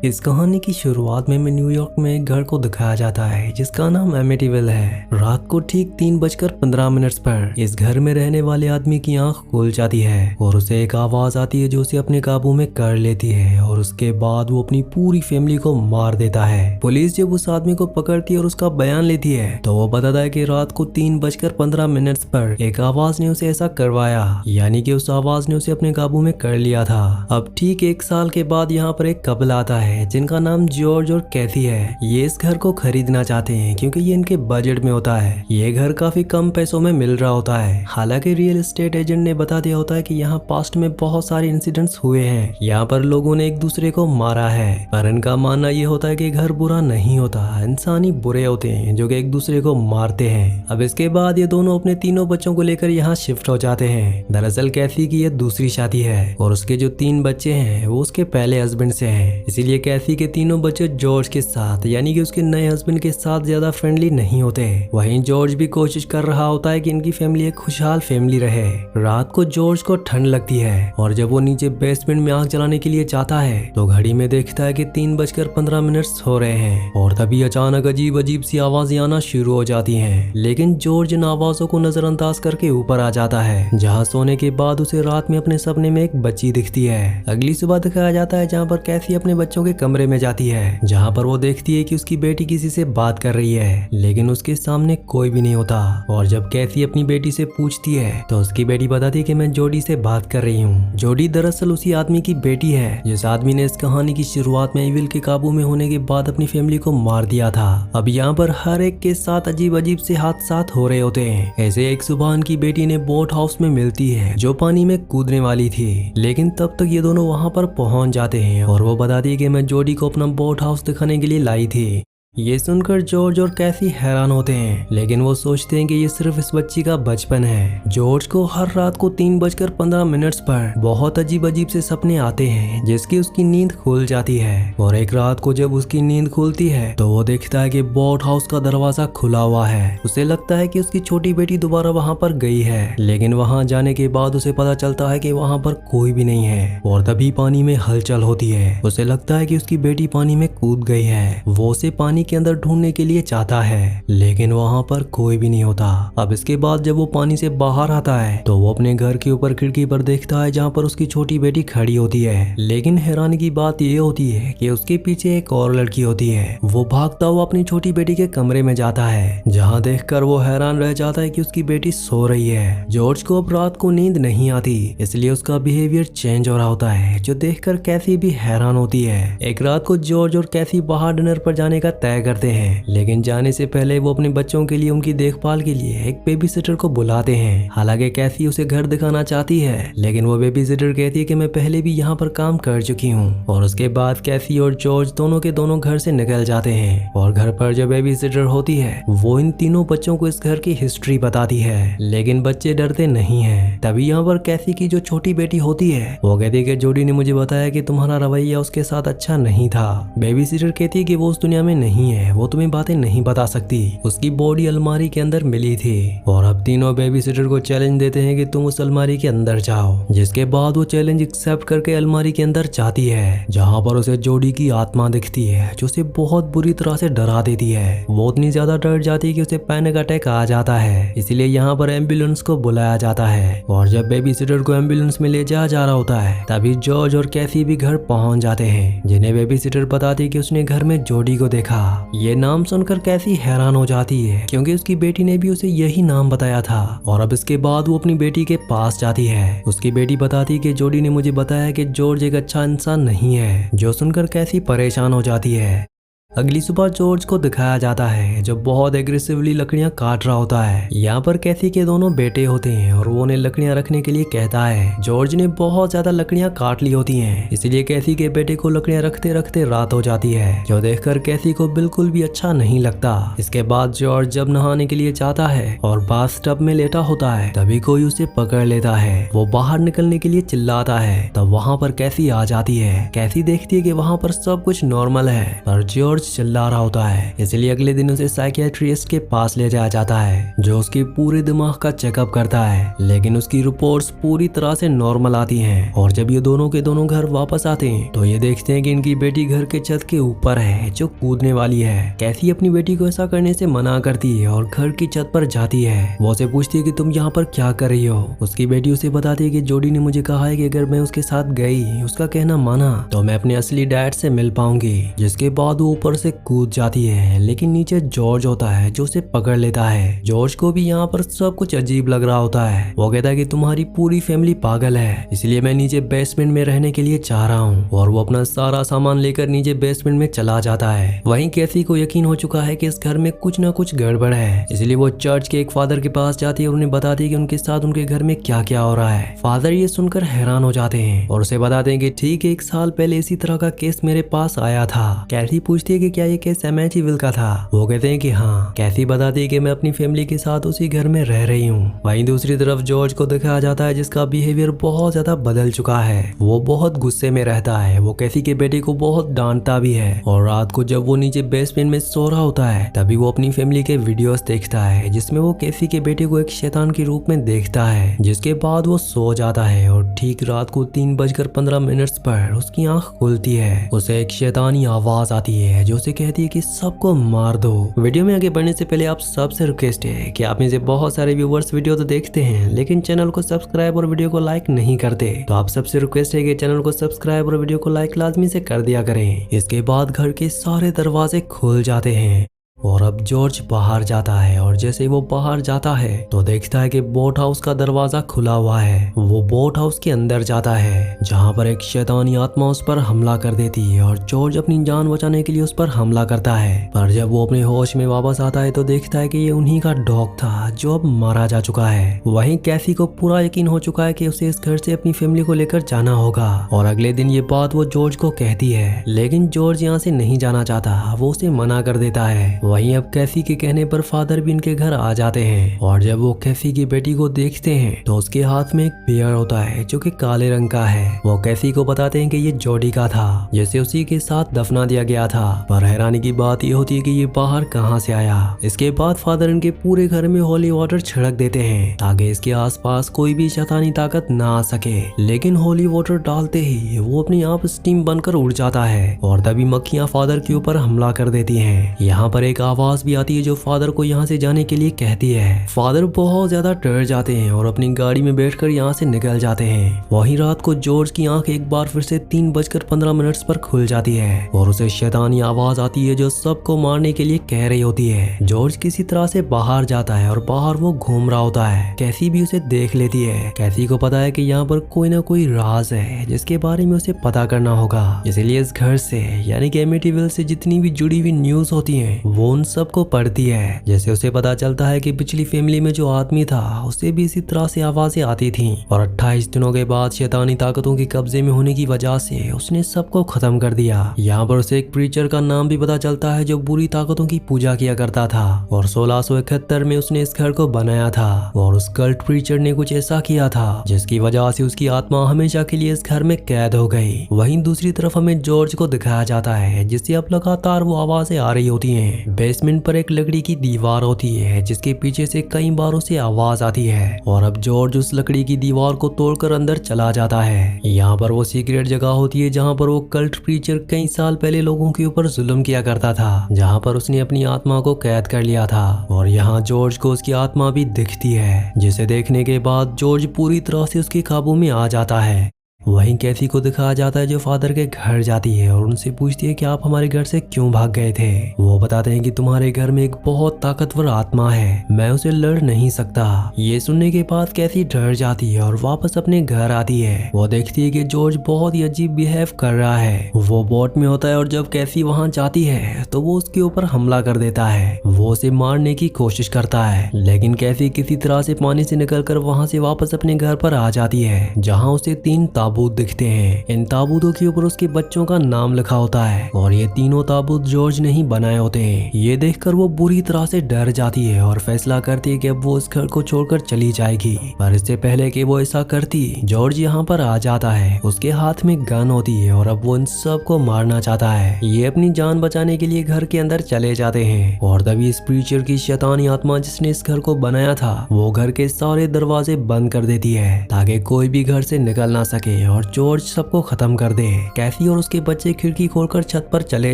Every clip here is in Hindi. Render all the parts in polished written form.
इस कहानी की शुरुआत में न्यूयॉर्क में एक घर को दिखाया जाता है जिसका नाम एमिटीविल है। रात को ठीक 3:15 पर इस घर में रहने वाले आदमी की आंख खुल जाती है और उसे एक आवाज आती है जो उसे अपने काबू में कर लेती है और उसके बाद वो अपनी पूरी फैमिली को मार देता है। पुलिस जब उस आदमी को पकड़ती है और उसका बयान लेती है तो वो बताता है कि रात को 3:15 पर एक आवाज ने उसे ऐसा करवाया, यानी कि उस आवाज ने उसे अपने काबू में कर लिया था। अब ठीक 1 साल के बाद यहाँ पर एक कपल आता है जिनका नाम जॉर्ज और कैथी है। ये इस घर को खरीदना चाहते हैं क्योंकि ये इनके बजट में होता है। ये घर काफी कम पैसों में मिल रहा होता है। हालांकि रियल एस्टेट एजेंट ने बता दिया होता है कि यहाँ पास्ट में बहुत सारे इंसिडेंट्स हुए हैं, यहाँ पर लोगों ने एक दूसरे को मारा है। पर इनका मानना ये होता है कि घर बुरा नहीं होता, इंसान ही बुरे होते हैं जो कि एक दूसरे को मारते हैं। अब इसके बाद ये दोनों अपने तीनों बच्चों को लेकर यहाँ शिफ्ट हो जाते हैं। दरअसल कैथी की ये दूसरी शादी है और उसके जो 3 बच्चे हैं वो उसके पहले हस्बैंड से हैं। इसीलिए कैथी के तीनों बच्चे जॉर्ज के साथ यानी कि उसके नए हस्बैंड के साथ ज्यादा फ्रेंडली नहीं होते। वहीं जॉर्ज भी कोशिश कर रहा होता है कि इनकी फैमिली एक खुशहाल फैमिली रहे। रात को जॉर्ज को ठंड लगती है और जब वो नीचे बेसमेंट में आग जलाने के लिए जाता है तो घड़ी में देखता है कि 3:15 हो रहे हैं और तभी अचानक अजीब अजीब सी आवाजें आना शुरू हो जाती हैं। लेकिन जॉर्ज इन आवाजों को नजरअंदाज करके ऊपर आ जाता है, जहाँ सोने के बाद उसे रात में अपने सपने में एक बच्ची दिखती है। अगली सुबह दिखाया जाता है जहाँ पर कैथी अपने बच्चों के कमरे में जाती है, जहाँ पर वो देखती है कि उसकी बेटी किसी से बात कर रही है, लेकिन उसके सामने कोई भी नहीं होता। और जब कैथी अपनी बेटी से पूछती है तो उसकी बेटी बताती है कि मैं जोडी से बात कर रही हूँ। जोडी दरअसल उसी आदमी की बेटी है जिस आदमी ने इस कहानी की शुरुआत में इविल के काबू में होने के बाद अपनी फैमिली को मार दिया था। अब यहाँ पर हर एक के साथ अजीब अजीब से हादसात हो रहे होते हैं। ऐसे एक सुबह उनकी बेटी ने बोट हाउस में मिलती है जो पानी में कूदने वाली थी, लेकिन तब तक ये दोनों वहाँ पर पहुँच जाते हैं और वो बताती है कि मैं जोडी को अपना बोट हाउस दिखाने के लिए लाई थी। ये सुनकर जॉर्ज और कैथी हैरान होते हैं, लेकिन वो सोचते हैं कि ये सिर्फ इस बच्ची का बचपन है। जॉर्ज को हर रात को 3:15 पर बहुत अजीब अजीब से सपने आते हैं जिसकी उसकी नींद खुल जाती है। और एक रात को जब उसकी नींद खुलती है तो वो देखता है कि बोट हाउस का दरवाजा खुला हुआ है। उसे लगता है कि उसकी छोटी बेटी दोबारा वहाँ पर गई है, लेकिन वहाँ जाने के बाद उसे पता चलता है कि वहाँ पर कोई भी नहीं है। और तभी पानी में हलचल होती है। उसे लगता है कि उसकी बेटी पानी में कूद गई है। वो उसे पानी के अंदर ढूंढने के लिए चाहता है, लेकिन वहाँ पर कोई भी नहीं होता। अब इसके बाद जब वो पानी से बाहर आता है तो वो अपने घर के ऊपर खिड़की पर देखता है जहाँ पर उसकी छोटी बेटी खड़ी होती है। लेकिन हैरानी की बात ये होती है कि उसके पीछे एक और लड़की होती है। वो भागता हुआ अपनी छोटी बेटी के कमरे में जाता है, जहाँ देखकर वो हैरान रह जाता है कि उसकी बेटी सो रही है। जॉर्ज को अब रात को नींद नहीं आती, इसलिए उसका बिहेवियर चेंज हो रहा होता है, जो देखकर कैथी भी हैरान होती है। एक रात को जॉर्ज और कैथी बाहर डिनर पर जाने का तय करते हैं, लेकिन जाने से पहले वो अपने बच्चों के लिए उनकी देखभाल के लिए एक बेबी सिटर को बुलाते हैं। हालांकि कैथी उसे घर दिखाना चाहती है, लेकिन वो बेबी सिटर कहती है कि मैं पहले भी यहाँ पर काम कर चुकी हूँ। और उसके बाद कैथी और जॉर्ज दोनों के दोनों घर से निकल जाते हैं और घर पर जो बेबी सिटर होती है वो इन तीनों बच्चों को इस घर की हिस्ट्री बताती है, लेकिन बच्चे डरते नहीं है। तभी यहाँ पर कैथी की जो छोटी बेटी होती है वो कहती है कि जोडी ने मुझे बताया कि तुम्हारा रवैया उसके साथ अच्छा नहीं था। बेबी सिटर कहती है कि वो उस दुनिया में नहीं है, वो तुम्हें बातें नहीं बता सकती, उसकी बॉडी अलमारी के अंदर मिली थी। और अब तीनों बेबी सिटर को चैलेंज देते हैं कि तुम उस अलमारी के अंदर जाओ, जिसके बाद वो चैलेंज एक्सेप्ट करके अलमारी के अंदर जाती है, जहाँ पर उसे जोडी की आत्मा दिखती है जो उसे बहुत बुरी तरह से डरा देती है। वो इतनी ज्यादा डर जाती है कि उसे पैनिक अटैक आ जाता है, इसलिए यहाँ पर एम्बुलेंस को बुलाया जाता है। और जब बेबी सिटर को एम्बुलेंस में ले जा रहा होता है तभी जॉर्ज और कैथी भी घर पहुंच जाते हैं, जिन्हें बेबी सिटर बताती है कि उसने घर में जोडी को देखा। ये नाम सुनकर कैथी हैरान हो जाती है क्योंकि उसकी बेटी ने भी उसे यही नाम बताया था। और अब इसके बाद वो अपनी बेटी के पास जाती है। उसकी बेटी बताती है कि जोडी ने मुझे बताया कि जॉर्ज एक अच्छा इंसान नहीं है, जो सुनकर कैथी परेशान हो जाती है। अगली सुबह जॉर्ज को दिखाया जाता है जो बहुत एग्रेसिवली लकड़ियां काट रहा होता है। यहाँ पर कैथी के दोनों बेटे होते हैं और वो उन्हें लकड़ियां रखने के लिए कहता है। जॉर्ज ने बहुत ज्यादा लकड़ियां काट ली होती हैं, इसलिए कैथी के बेटे को लकड़ियां रखते रखते रात हो जाती है, जो देखकर कैथी को बिल्कुल भी अच्छा नहीं लगता। इसके बाद जॉर्ज जब नहाने के लिए जाता है और बाथटब में लेटा होता है तभी कोई उसे पकड़ लेता है। वो बाहर निकलने के लिए चिल्लाता है, तब वहाँ पर कैथी आ जाती है। कैथी देखती है कि वहाँ पर सब कुछ नॉर्मल है, पर जॉर्ज जॉर्ज चिल्ला रहा होता है। इसलिए अगले दिन उसे साइकियाट्रिस्ट के पास ले जाया जाता है, जो उसके पूरे दिमाग का चेकअप करता है। लेकिन उसकी रिपोर्ट्स पूरी तरह से नॉर्मल आती हैं। और जब ये दोनों के दोनों घर वापस आते हैं तो ये देखते हैं कि इनकी बेटी घर के छत के ऊपर है, जो कूदने वाली है। कैथी अपनी बेटी को ऐसा करने से मना करती है और घर की छत पर जाती है। वो उसे पूछती है कि तुम यहाँ पर क्या कर रही हो। उसकी बेटी उसे बताती है कि जोडी ने मुझे कहा है कि अगर मैं उसके साथ गई, उसका कहना माना, तो मैं अपने असली डैड से मिल पाऊंगी। जिसके बाद वो ऊपर से कूद जाती है, लेकिन नीचे जॉर्ज होता है जो उसे पकड़ लेता है। जॉर्ज को भी यहाँ पर सब कुछ अजीब लग रहा होता है। वो कहता है कि तुम्हारी पूरी फैमिली पागल है, इसलिए मैं नीचे बेसमेंट में रहने के लिए चाह रहा हूँ। और वो अपना सारा सामान लेकर नीचे बेसमेंट में चला जाता है। वहीं कैथी को यकीन हो चुका है कि इस घर में कुछ ना कुछ गड़बड़ है, इसलिए वो चर्च के एक फादर के पास जाती है और उन्हें बताती है कि उनके साथ उनके घर में क्या क्या हो रहा है। फादर ये सुनकर हैरान हो जाते हैं और उसे बताते हैं कि ठीक है, 1 साल पहले इसी तरह का केस मेरे पास आया था। कैथी पूछती है कि क्या ये केस एमेटिविल का था। वो कहते हैं कि हाँ। कैथी बताती है कि मैं अपनी फैमिली के साथ उसी घर में रह रही हूँ। वहीं दूसरी तरफ जॉर्ज को दिखाया जाता है, जिसका बिहेवियर बहुत ज्यादा बदल चुका है। वो बहुत गुस्से में रहता है। वो कैथी के बेटे को बहुत डांटता भी है। और रात को जब वो नीचे बेसमेंट में सो रहा होता है, तभी वो अपनी फैमिली के वीडियोस देखता है, जिसमें वो कैथी के बेटे को एक शैतान के रूप में देखता है। जिसके बाद वो सो जाता है और ठीक रात को 3:15 पर उसकी आंख खुलती है। उसे एक शैतानी आवाज आती है जो उसे कहती है कि सबको मार दो। वीडियो में आगे बढ़ने से पहले आप सबसे रिक्वेस्ट है कि आप में से बहुत सारे व्यूवर्स वीडियो तो देखते हैं, लेकिन चैनल को सब्सक्राइब और वीडियो को लाइक नहीं करते। तो आप सबसे रिक्वेस्ट है कि चैनल को सब्सक्राइब और वीडियो को लाइक लाजमी से कर दिया करें। इसके बाद घर के सारे दरवाजे खुल जाते हैं और अब जॉर्ज बाहर जाता है। और जैसे ही वो बाहर जाता है तो देखता है कि बोट हाउस का दरवाजा खुला हुआ है। वो बोट हाउस के अंदर जाता है, जहाँ पर एक शैतानी आत्मा उस पर हमला कर देती है और जॉर्ज अपनी जान बचाने के लिए उस पर हमला करता है। पर जब वो अपने होश में वापस आता है तो देखता है कि ये उन्हीं का डॉग था, जो अब मारा जा चुका है। वहीं कैथी को पूरा यकीन हो चुका है कि उसे इस घर से अपनी फैमिली को लेकर जाना होगा। और अगले दिन ये बात वो जॉर्ज को कहती है, लेकिन जॉर्ज यहाँ से नहीं जाना चाहता। वो उसे मना कर देता है। वहीं अब कैथी के कहने पर फादर भी इनके घर आ जाते हैं। और जब वो कैथी की बेटी को देखते हैं तो उसके हाथ में एक पेयर होता है जो कि काले रंग का है। वो कैथी को बताते हैं कि ये जोडी का था, जिसे उसी के साथ दफना दिया गया था। पर हैरानी की बात ये होती है कि ये बाहर कहाँ से आया। इसके बाद फादर इनके पूरे घर में होली वाटर छिड़क देते हैं ताकि इसके आसपास कोई भी शैतानी ताकत ना आ सके। लेकिन होली वाटर डालते ही वो अपने आप स्टीम बनकर उड़ जाता है और तभी मक्खियां फादर के ऊपर हमला कर देती हैं। यहाँ पर एक आवाज भी आती है जो फादर को यहाँ से जाने के लिए कहती है। फादर बहुत ज्यादा डर जाते हैं और अपनी गाड़ी में बैठकर यहाँ से निकल जाते हैं। वहीं रात को जॉर्ज की आंख एक बार फिर से 3:15 पर खुल जाती है और उसे शैतानी आवाज आती है जो सबको मारने के लिए कह रही होती है। जॉर्ज किसी तरह से बाहर जाता है और बाहर वो घूम रहा होता है। कैथी भी उसे देख लेती है। कैथी को पता है कि यहाँ पर कोई ना कोई राज है जिसके बारे में उसे पता करना होगा। इसलिए इस घर से यानी कि एमिटीविल से जितनी भी जुड़ी हुई न्यूज होती है वो उन सबको पढ़ती है। जैसे उसे पता चलता है कि पिछली फैमिली में जो आदमी था उसे भी इसी तरह से आवाजें आती थी और 28 दिनों के बाद शैतानी ताकतों के कब्जे में होने की वजह से उसने सबको खत्म कर दिया। यहाँ पर उसे एक प्रीचर का नाम भी पता चलता है जो बुरी ताकतों की पूजा किया करता था और 1671 में उसने इस घर को बनाया था। और उस कल्ट प्रीचर ने कुछ ऐसा किया था जिसकी वजह से उसकी आत्मा हमेशा के लिए इस घर में कैद हो गई। वहीं दूसरी तरफ हमें जॉर्ज को दिखाया जाता है जिससे अब लगातार वो आवाजें आ रही होती हैं। बेसमेंट पर एक लकड़ी की दीवार होती है जिसके पीछे से कई बार उसे आवाज आती है और अब जॉर्ज उस लकड़ी की दीवार को तोड़कर अंदर चला जाता है। यहाँ पर वो सीक्रेट जगह होती है जहाँ पर वो कल्ट प्रीचर कई साल पहले लोगों के ऊपर जुल्म किया करता था, जहाँ पर उसने अपनी आत्मा को कैद कर लिया था। और यहाँ जॉर्ज को उसकी आत्मा भी दिखती है, जिसे देखने के बाद जॉर्ज पूरी तरह से उसके काबू में आ जाता है। वहीं कैथी को दिखाया जाता है जो फादर के घर जाती है और उनसे पूछती है कि आप हमारे घर से क्यों भाग गए थे। वो बताते हैं कि तुम्हारे घर में एक बहुत ताकतवर आत्मा है, मैं उसे लड़ नहीं सकता। ये सुनने के बाद कैथी डर जाती है और वापस अपने घर आती है। वो देखती है कि जॉर्ज बहुत ही अजीब बिहेव कर रहा है। वो बोट में होता है और जब कैथी वहाँ जाती है तो वो उसके ऊपर हमला कर देता है। वो उसे मारने की कोशिश करता है, लेकिन कैथी किसी तरह से पानी से निकलकर वहाँ से वापस अपने घर पर आ जाती है, जहाँ उसे 3 ताबूत ताबूत दिखते हैं। इन ताबूतों के ऊपर उसके बच्चों का नाम लिखा होता है और ये तीनों ताबूत जॉर्ज ने ही बनाए होते हैं। ये देखकर वो बुरी तरह से डर जाती है और फैसला करती है कि अब वो इस घर को छोड़कर चली जाएगी। पर इससे पहले कि वो ऐसा करती, जॉर्ज यहाँ पर आ जाता है। उसके हाथ में गन होती है और अब वो इन सबको मारना चाहता है। ये अपनी जान बचाने के लिए घर के अंदर चले जाते हैं और तभी इस क्रीचर की शैतानी आत्मा जिसने इस घर को बनाया था वो घर के सारे दरवाजे बंद कर देती है ताकि कोई भी घर से निकल ना सके और जॉर्ज सबको खत्म कर दे। कैथी और उसके बच्चे खिड़की खोलकर छत पर चले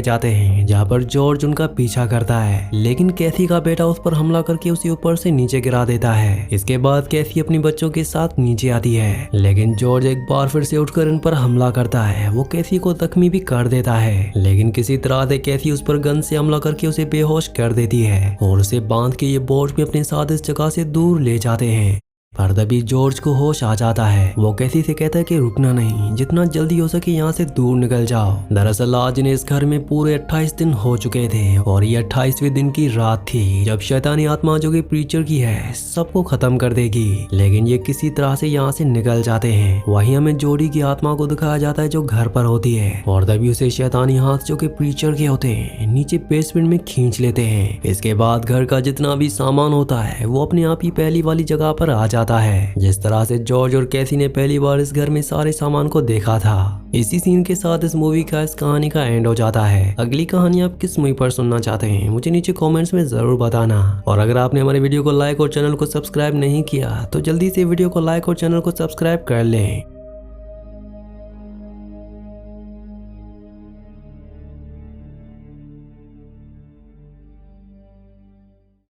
जाते हैं जहाँ पर जॉर्ज उनका पीछा करता है, लेकिन कैथी का बेटा उस पर हमला करके उसे ऊपर से नीचे गिरा देता है। इसके बाद कैथी अपने बच्चों के साथ नीचे आती है, लेकिन जॉर्ज एक बार फिर से उठकर इन पर हमला करता है। वो कैथी को जख्मी भी कर देता है, लेकिन किसी तरह से कैथी उस पर गन से हमला करके उसे बेहोश कर देती है और उसे बांध के ये बोट में अपने साथ इस जगह से दूर ले जाते हैं। पर तभी जॉर्ज को होश आ जाता है। वो कैथी से कहता है कि रुकना नहीं, जितना जल्दी हो सके यहाँ से दूर निकल जाओ। दरअसल आज इन्हें इस घर में पूरे 28 दिन हो चुके थे और ये 28वें दिन की रात थी जब शैतानी आत्मा जो कि प्रीचर की है सबको खत्म कर देगी, लेकिन ये किसी तरह से यहाँ से निकल जाते हैं। वहीं हमें जोड़ी की आत्मा को दिखाया जाता है जो घर पर होती है और तभी उसे शैतानी हाथ जो कि प्रीचर के होते हैं नीचे बेसमेंट में खींच लेते हैं। इसके बाद घर का जितना भी सामान होता है वो अपने आप ही पहली वाली जगह पर आ जाता है, जिस तरह से जॉर्ज और कैथी ने पहली बार इस घर में सारे सामान को देखा था। इसी सीन के साथ इस मूवी का, इस कहानी का एंड हो जाता है। अगली कहानी आप किस मूवी पर सुनना चाहते हैं मुझे नीचे कमेंट्स में जरूर बताना। और अगर आपने हमारे वीडियो को लाइक और चैनल को सब्सक्राइब नहीं किया तो जल्दी से वीडियो को लाइक और चैनल को सब्सक्राइब कर लें।